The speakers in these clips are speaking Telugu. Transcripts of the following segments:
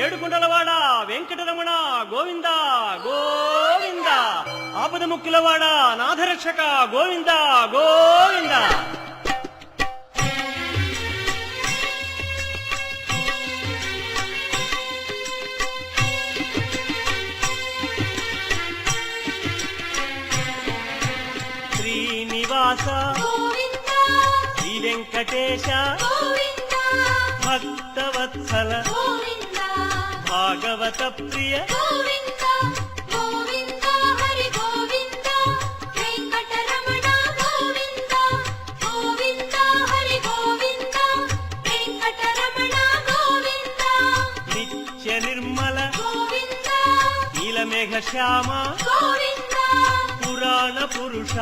ఏడుకుంటలవాడ వెంకటరమణ గోవింద గోవింద. ఆపద ముక్కులవాడ నాథరక్షక గోవింద గోవింద. శ్రీనివాస శ్రీ వెంకటేశ భక్తవత్సల భాగవత ప్రియ నిత్య నిర్మల నీలమేఘ శ్యామ పురాణ పురుష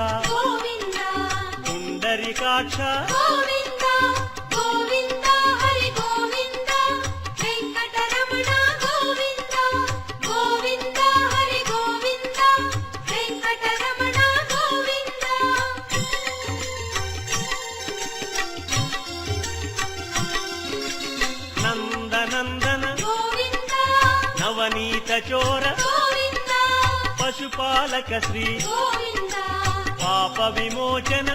పుండరీకాక్ష నందనందన నవనీత చోర పశుపాలక శ్రీ పాప విమోచన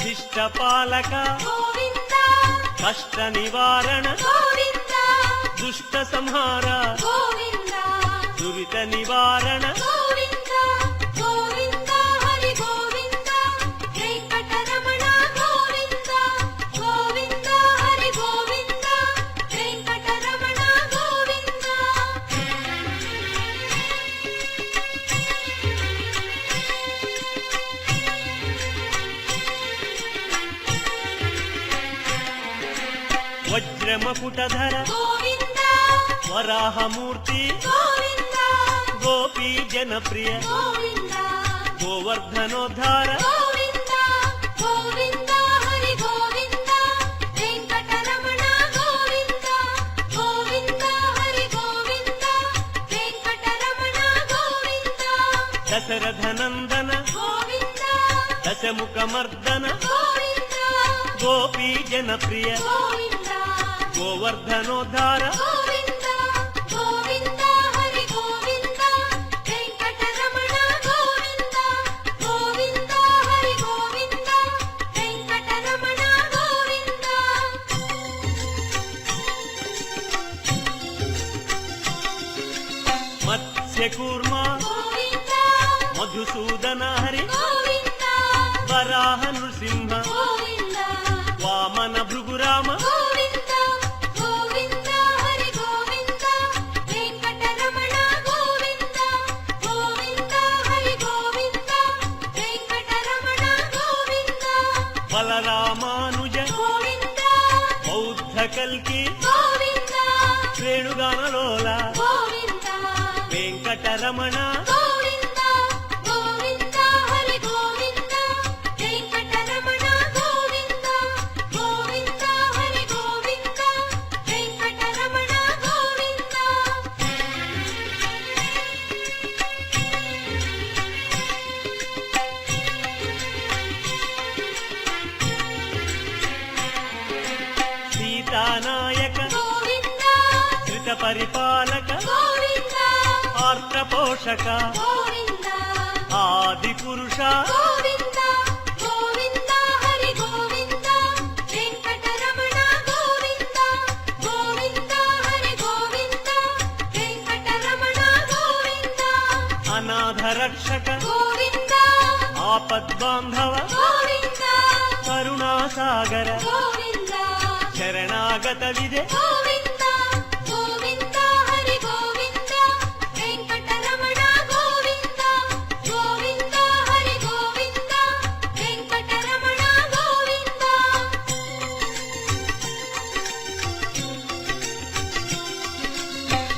శిష్టపాలక కష్ట నివారణ దుష్ట సంహార దురిత నివారణ వజ్రమకుటధర వరాహమూర్తి గోపీ జనప్రియ గోవర్ధనోద్ధార దశరథనందన దశముఖమర్దన గోపీ జనప్రియ గోవర్ధనోద్ధార మత్స్యకూర్మ మధుసూదన హరి వరాహ నృసింహ వామన భృగురామ బలరామానుజ బౌద్ధ కల్కి శ్రేణుగానలోల వెంకటరమణ సీతానాయక శ్రిత పరిపాలక ఆర్త పోషక ఆది పురుష అనాథ రక్షక ఆపద్బాంధవ కరుణాసాగర శరణాగత విజయ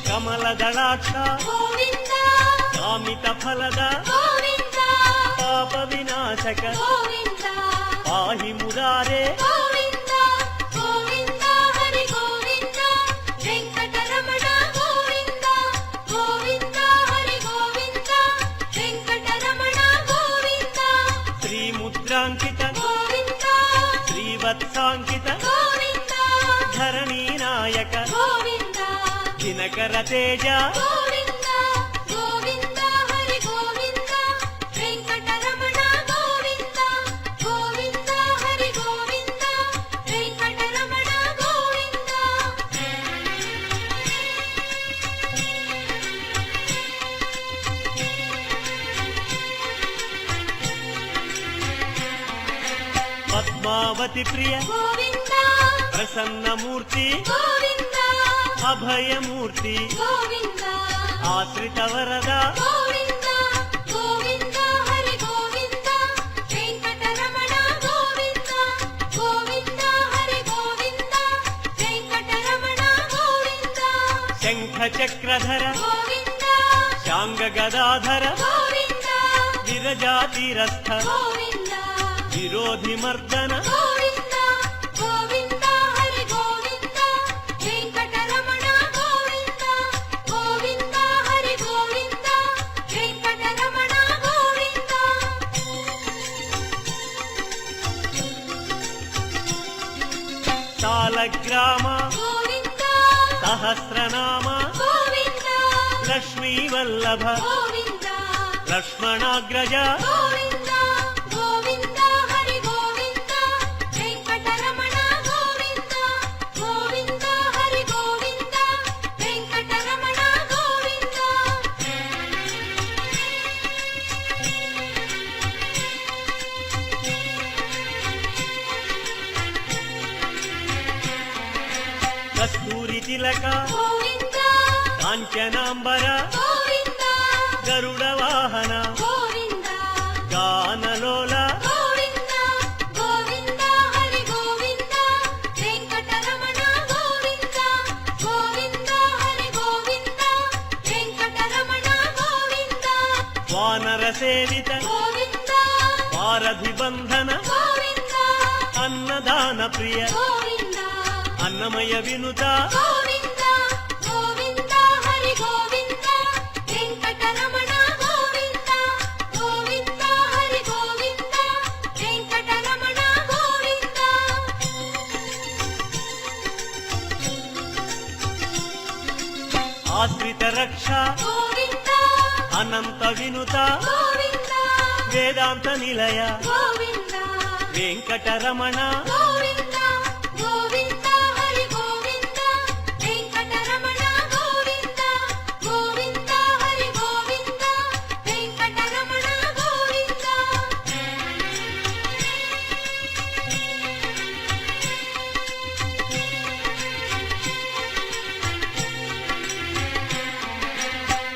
కమలదళాక్ష కామిత ఫలద పాప వినాశక పాహి మురారే వెంకటరమణ గోవింద గోవింద హరి గోవింద ముద్రాంకిత గోవింద శ్రీవత్సాంకిత గోవింద ధరణీ నాయక గోవింద దినకర తేజ గోవింద గోవింద హరి గోవింద వెంకటరమణ గోవింద గోవింద హరి గోవింద వెంకటరమణ గోవింద పద్మావతి ప్రియ గోవింద ప్రసన్నమూర్తి గోవింద అభయమూర్తి గోవింద ఆశ్రిత వరద గోవింద గోవింద హరి గోవింద వెంకటరమణ గోవింద గోవింద హరి గోవింద వెంకటరమణ గోవింద శంఖ చక్రధర గోవింద శాంగ గదాధర గోవింద విరజాతిరస్థ గోవింద విరోధి మర్దన గోవింద గోవింద హరి గోవింద వెంకటరమణ గోవింద గోవింద హరి గోవింద వెంకటరమణ గోవింద సాలగ్రామ గోవింద సహస్రనామ గోవింద లక్ష్మీ వల్లభ గోవింద లక్ష్మణాగ్రజ గోవింద గోవింద హరి గోవింద వెంకటరమణ గోవింద గోవింద హరి గోవింద వెంకటరమణ గోవింద కస్తూరి తిలక గోవింద కాంచనాంబర గోవింద గరుడ వాహన గోవింద గానలోల గోవింద గోవింద హరి గోవింద వెంకటరమణ గోవింద గోవింద హరి గోవింద వెంకటరమణ గోవింద వానర సేవిత గోవింద వారధి బంధన గోవింద అన్నదాన ప్రియ గోవింద అన్నమయ వినుత గోవింద గోవింద హరి గోవింద వెంకటరమణ గోవింద గోవింద హరి గోవింద వెంకటరమణ గోవింద ఆశ్రిత రక్ష గోవింద అనంత వినుత గోవింద వేదాంత నిలయ గోవింద వెంకటరమణ గోవింద గోవింద హరి గోవింద వెంకటరమణ గోవింద గోవింద హరి గోవింద వెంకటరమణ గోవింద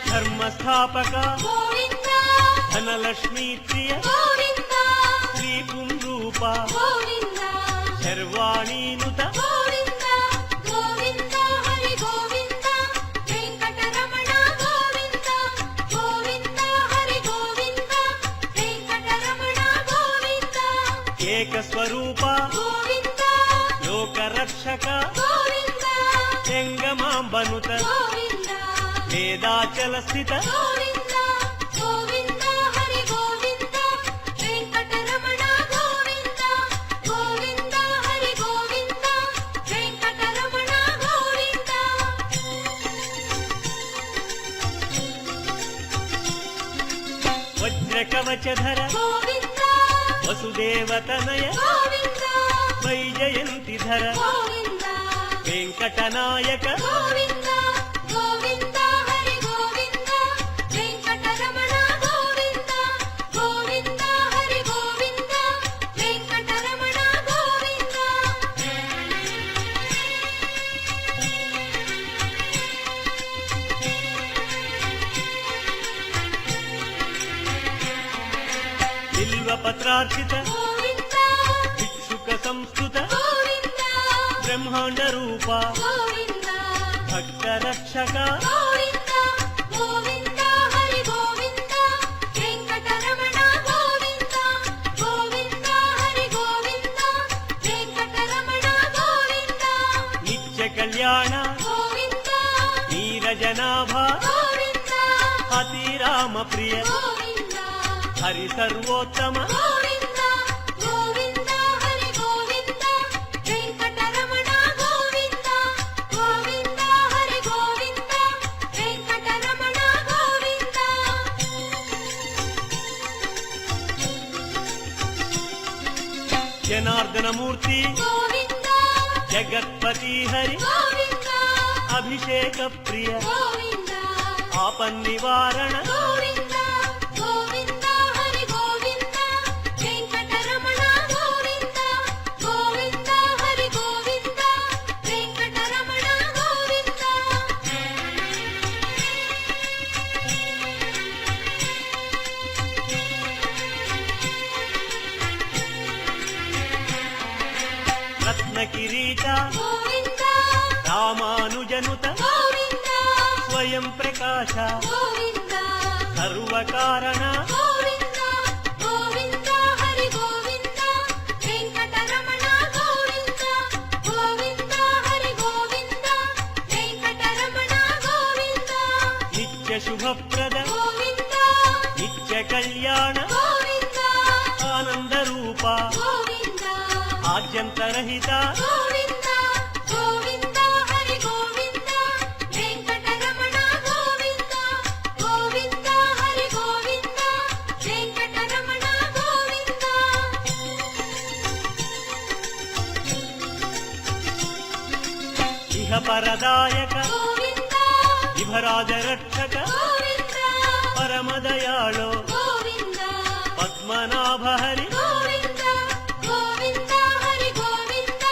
ధర్మస్థాపక గోవింద ధనలక్ష్మీ ప్రియ గోవింద శ్రీ పుంరూప గోవింద శర్వాణీనుత గోవింద గోవింద హరి గోవింద వెంకటరమణ గోవింద గోవింద హరి గోవింద వెంకటరమణ గోవింద ఏకస్వరూప గోవింద లోకరక్షక గోవింద జంగమాంబనుత గోవింద వేదాచల స్థిత గోవింద గోవింద హరి గోవింద వెంకటరమణ గోవింద గోవింద హరి గోవింద వెంకటరమణ గోవింద వజ్రకవచధర గోవింద వసుదేవతనయ గోవింద వైజయంతిధర గోవింద వెంకటనాయక గోవింద గోవింద హరి గోవింద వెంకటరమణ గోవింద గోవింద హరి గోవింద వెంకటరమణ గోవింద బిల్వపత్రార్చిత గోవింద భిక్షుక సంస్కృత గోవింద బ్రహ్మాండ రూప గోవింద భక్త రక్షక గోవింద గోవింద హరి గోవింద వెంకటరమణ గోవింద గోవింద హరి గోవింద వెంకటరమణ గోవింద నిత్య కళ్యాణ గోవింద నీరజనాభ గోవింద అతిరామ ప్రియ గోవింద హరి సర్వోత్తమ గోవింద జనార్దన మూర్తి గోవింద జగత్పతి హరి గోవింద అభిషేక ప్రియ గోవింద ఆపన్నివారణ గోవింద గోవింద హరి గోవింద వెంకటరమణ గోవింద గోవింద హరి గోవింద వెంకటరమణ గోవింద రత్నకిరీట గోవింద రామానుజనుత గోవింద స్వయం ప్రకాశ గోవింద సర్వకారణ గోవింద గోవింద హరి గోవింద వెంకటరమణ గోవింద గోవింద హరి గోవింద వెంకటరమణ గోవింద నిత్య శుభప్రద గోవింద నిత్య కళ్యాణ గోవింద ఆనంద రూప గోవింద ఆద్యంతరహిత గోవింద గోవింద హరి గోవింద వెంకటరమణ గోవింద గోవింద హరి గోవింద వెంకటరమణ గోవింద ఇహ పరదాయక గోవింద విభరాజ రక్షక గోవింద పరమదయాళో గోవింద పద్మనాభ హరి గోవింద గోవింద హరి గోవింద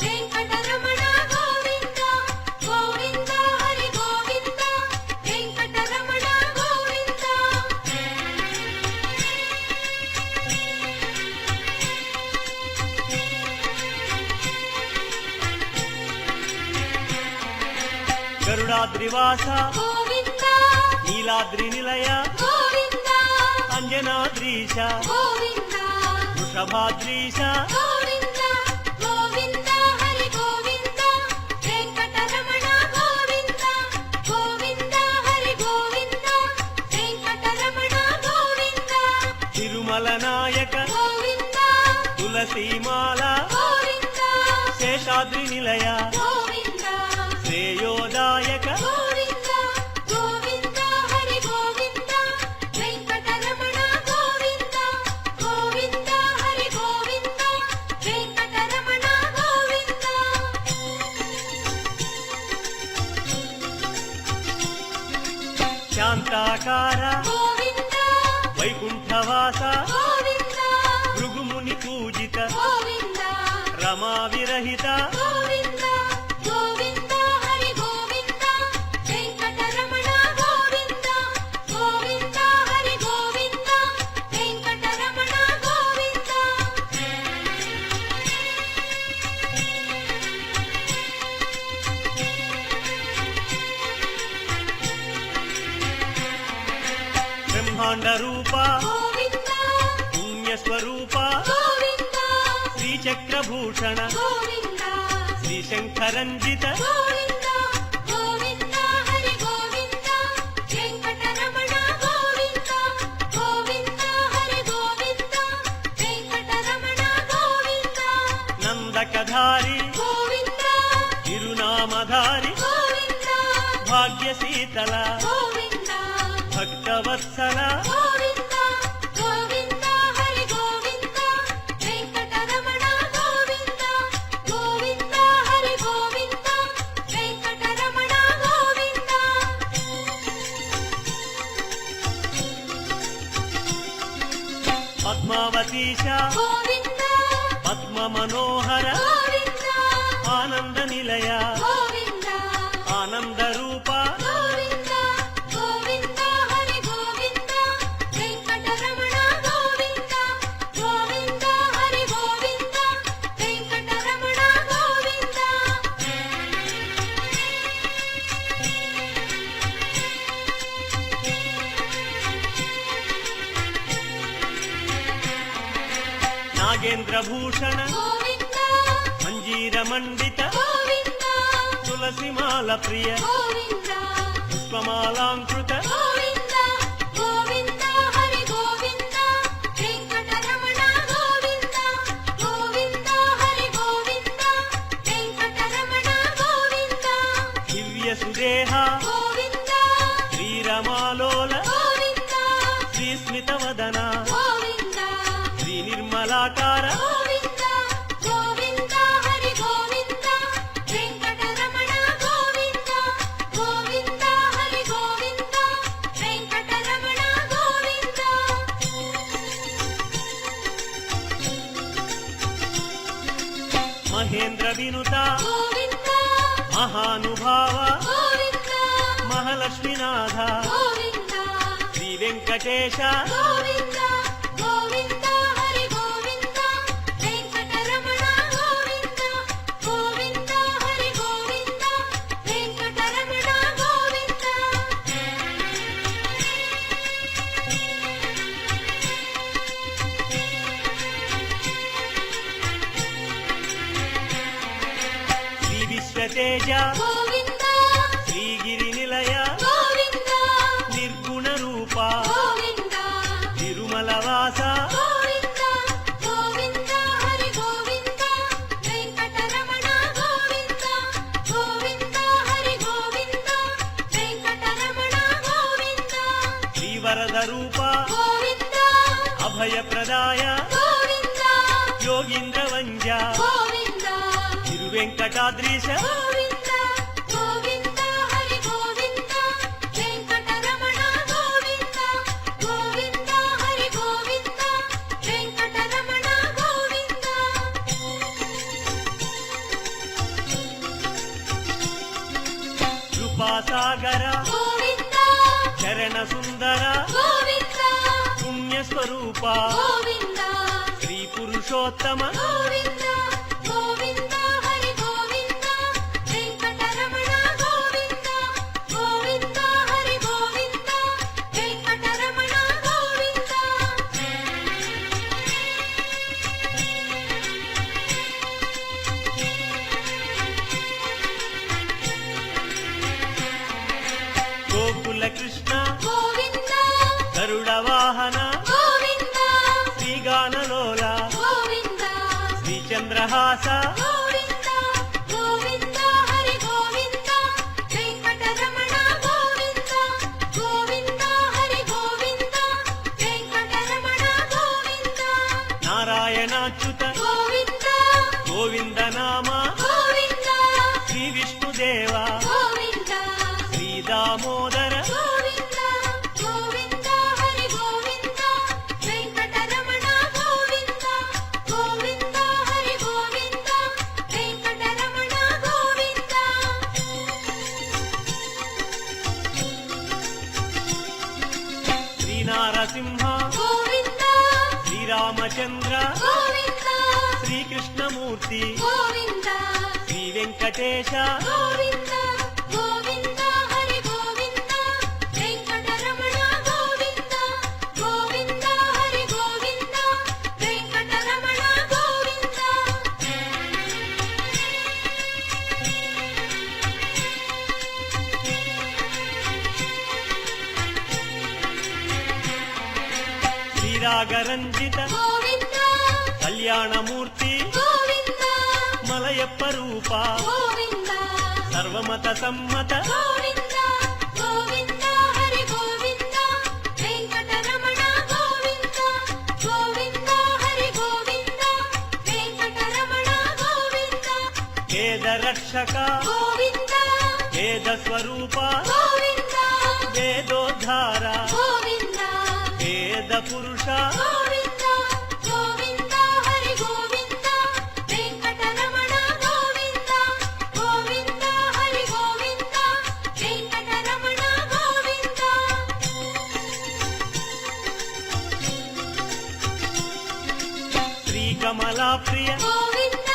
వెంకటరమణ గోవింద గోవింద హరి గోవింద వెంకటరమణ గోవింద గరుడాద్రివాస గోవింద నీలాద్రి నిలయ గోవింద అంజనాద్రీశ గోవింద వృషభాద్రీశ గోవింద గోవింద హరి గోవింద వెంకటరమణ గోవింద గోవింద హరి గోవింద వెంకటరమణ గోవింద తిరుమల నాయక గోవింద తులసీమాల గోవింద శేషాద్రి నిలయ గోవింద శ్రేయోదాయక గోవింద గోవింద హరి గోవింద వెంకటరమణ గోవింద గోవింద హరి గోవింద వెంకటరమణ గోవింద శాంతాకార గోవింద వైకుంఠవాస గోవింద భృగుముని పూజిత గోవింద రమా విరహిత గోవింద గోవింద హరి గోవింద వెంకటరమణ గోవింద గోవింద హరి గోవింద వెంకటరమణ గోవింద బ్రహ్మాండ రూప గోవింద పుణ్య స్వరూప గోవింద శ్రీచక్రభూషణ గోవింద శ్రీశంకరంజిత గోవింద గోవింద హరి గోవింద వెంకటరమణ గోవింద గోవింద హరి గోవింద వెంకటరమణ గోవింద నందకధారి గోవింద తిరునామధారి గోవింద భాగ్యశీతల గోవింద భక్తవత్సల గోవింద గోవింద హరి గోవింద వెంకటరమణ గోవింద గోవింద హరి గోవింద వెంకటరమణ గోవింద పద్మావతీశ గోవింద పద్మ మనోహర గోవింద ఆనంద నిలయ గోవింద ఆనంద రూప గోవింద గోవింద హరి గోవింద వెంకటరమణ గోవింద గోవింద హరి గోవింద వెంకటరమణ గోవింద నాగేంద్ర భూషణ గోవింద మంజీర మండిత గోవింద తులసిమాల ప్రియ గోవింద పుష్పమాలాంకృత గోవింద గోవింద హరి గోవింద వెంకటరమణ గోవింద గోవింద హరి గోవింద వెంకటరమణ గోవింద దివ్య సుదేహ గోవింద శ్రీరమాలోల గోవింద శ్రీస్మిత వదన గోవింద శ్రీ నిర్మలాకార గోవింద వినుత గోవింద మహానుభావ గోవింద మహాలక్ష్మీనాథ గోవింద శ్రీ వెంకటేశ గోవింద గోవింద హరి గోవింద వెంకటరమణ గోవింద గోవింద హరి గోవింద వెంకటరమణ గోవింద శ్రీ విశ్వతేజ గోవింద శ్రీగిరి నిలయ గోవింద నిర్గుణ రూప గోవింద తిరుమల వాస గోవింద గోవింద హరి గోవింద వెంకటరమణ గోవింద గోవింద హరి గోవింద వెంకటరమణ గోవింద శ్రీవరద రూప గోవింద అభయప్రదాయ గోవింద యోగీంద్ర వంజ గోవింద తిరువెంకటాద్రీశ గోవింద గోవింద హరి గోవింద వెంకటరమణ గోవింద గోవింద హరి గోవింద వెంకటరమణ గోవింద కృపాసాగర గోవింద చరణ సుందర గోవింద పుణ్యస్వరూప గోవింద శ్రీ పురుషోత్తమ గోవింద గోవింద హరి గోవింద వెంకటరమణ గోవింద గోవింద హరి గోవింద వెంకటరమణ గోవింద గోకుల కృష్ణ గోవింద గరుడ వాహన గోవింద శ్రీగానలోల గోవింద శ్రీచంద్రహాస గోవింద గోవింద హరి గోవింద వెంకటరమణ గోవింద గోవింద హరి గోవింద వెంకటరమణ గోవింద నారాయణాచ్యుత గోవింద గోవింద నామ గోవింద శ్రీ విష్ణుదేవ గోవింద శ్రీ దామోదర గోవింద గోవింద హరి గోవింద వెంకటరమణ గోవింద గోవింద హరి గోవింద వెంకటరమణ గోవింద శ్రీనారసింహ గోవింద శ్రీరామచంద్ర గోవింద శ్రీకృష్ణమూర్తి గోవింద శ్రీ వెంకటేశ గోవింద గోవింద హరి గోవింద వెంకటరమణ గోవింద గోవింద హరి గోవింద వెంకటరమణ గోవింద శ్రీరాగరంజిత గోవింద కళ్యాణమూర్తి గోవింద మలయప్ప రూప గోవింద సర్వమత సమ్మత గోవింద గోవింద హరి గోవింద వెంకటరమణ గోవింద గోవింద హరి గోవింద వెంకటరమణ గోవింద వేద రక్షక గోవింద వేద స్వరూప గోవింద వేదోద్ధార గోవింద వేద పురుష గోవింద గోవింద హరి గోవింద వెంకటరమణ గోవింద గోవింద హరి గోవింద వెంకటరమణ గోవింద శ్రీకమలా ప్రియ గోవింద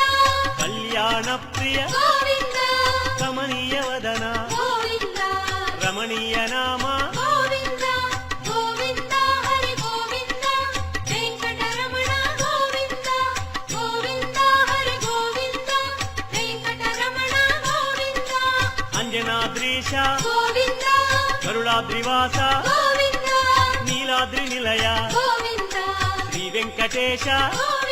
కళ్యాణ ప్రియ గోవింద కమనీయ వదన గోవింద రమణీయ నామ గోవింద గోవింద హరి గోవింద వెంకటరమణ గోవింద గోవింద హరి గోవింద వెంకటరమణ గోవింద అంజనాద్రీశ గోవింద గరుడాద్రివాస గోవింద నీలాద్రి నిలయ గోవింద శ్రీ వెంకటేశ గోవింద